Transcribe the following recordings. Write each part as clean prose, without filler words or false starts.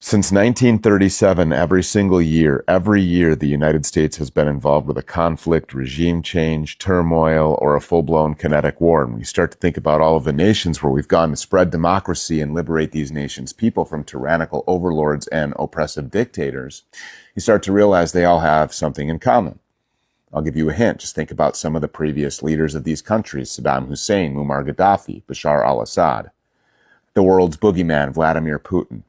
Since 1937, every year, the United States has been involved with a conflict, regime change, turmoil, or a full-blown kinetic war. And we start to think about all of the nations where we've gone to spread democracy and liberate these nations' people from tyrannical overlords and oppressive dictators. You start to realize they all have something in common. I'll give you a hint. Just think about some of the previous leaders of these countries: Saddam Hussein, Muammar Gaddafi, Bashar al-Assad, the world's boogeyman, Vladimir Putin.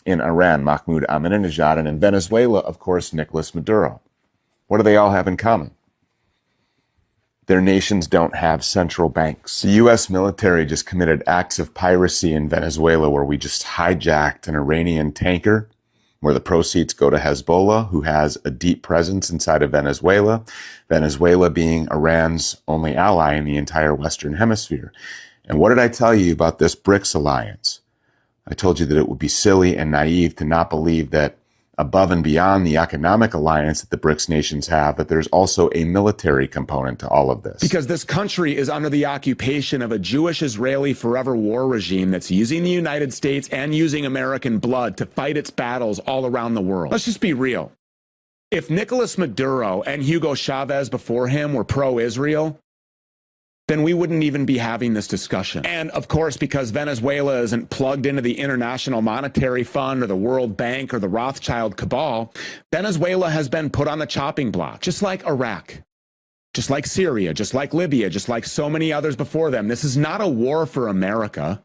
In Iran, Mahmoud Ahmadinejad, and in Venezuela, of course, Nicolas Maduro. What do they all have in common? Their nations don't have central banks. The U.S. military just committed acts of piracy in Venezuela where we just hijacked an Iranian tanker where the proceeds go to Hezbollah, who has a deep presence inside of Venezuela, Venezuela being Iran's only ally in the entire Western Hemisphere. And what did I tell you about this BRICS alliance? I told you that it would be silly and naive to not believe that above and beyond the economic alliance that the BRICS nations have, that there's also a military component to all of this. Because this country is under the occupation of a Jewish-Israeli forever war regime that's using the United States and using American blood to fight its battles all around the world. Let's just be real. If Nicolas Maduro and Hugo Chavez before him were pro-Israel, then we wouldn't even be having this discussion. And of course, because Venezuela isn't plugged into the International Monetary Fund or the World Bank or the Rothschild cabal, Venezuela has been put on the chopping block, just like Iraq, just like Syria, just like Libya, just like so many others before them. This is not a war for America.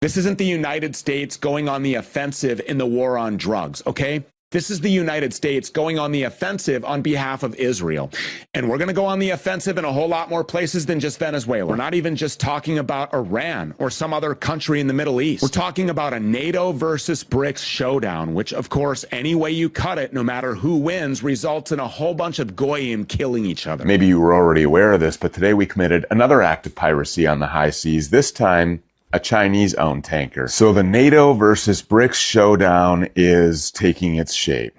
This isn't the United States going on the offensive in the war on drugs, okay? This is the United States going on the offensive on behalf of Israel. And we're going to go on the offensive in a whole lot more places than just Venezuela. We're not even just talking about Iran or some other country in the Middle East. We're talking about a NATO versus BRICS showdown, which, of course, any way you cut it, no matter who wins, results in a whole bunch of goyim killing each other. Maybe you were already aware of this, but today we committed another act of piracy on the high seas, this time a Chinese-owned tanker. So the NATO versus BRICS showdown is taking its shape.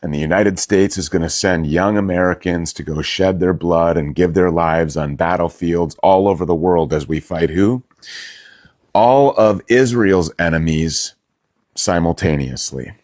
And the United States is going to send young Americans to go shed their blood and give their lives on battlefields all over the world as we fight who? All of Israel's enemies simultaneously.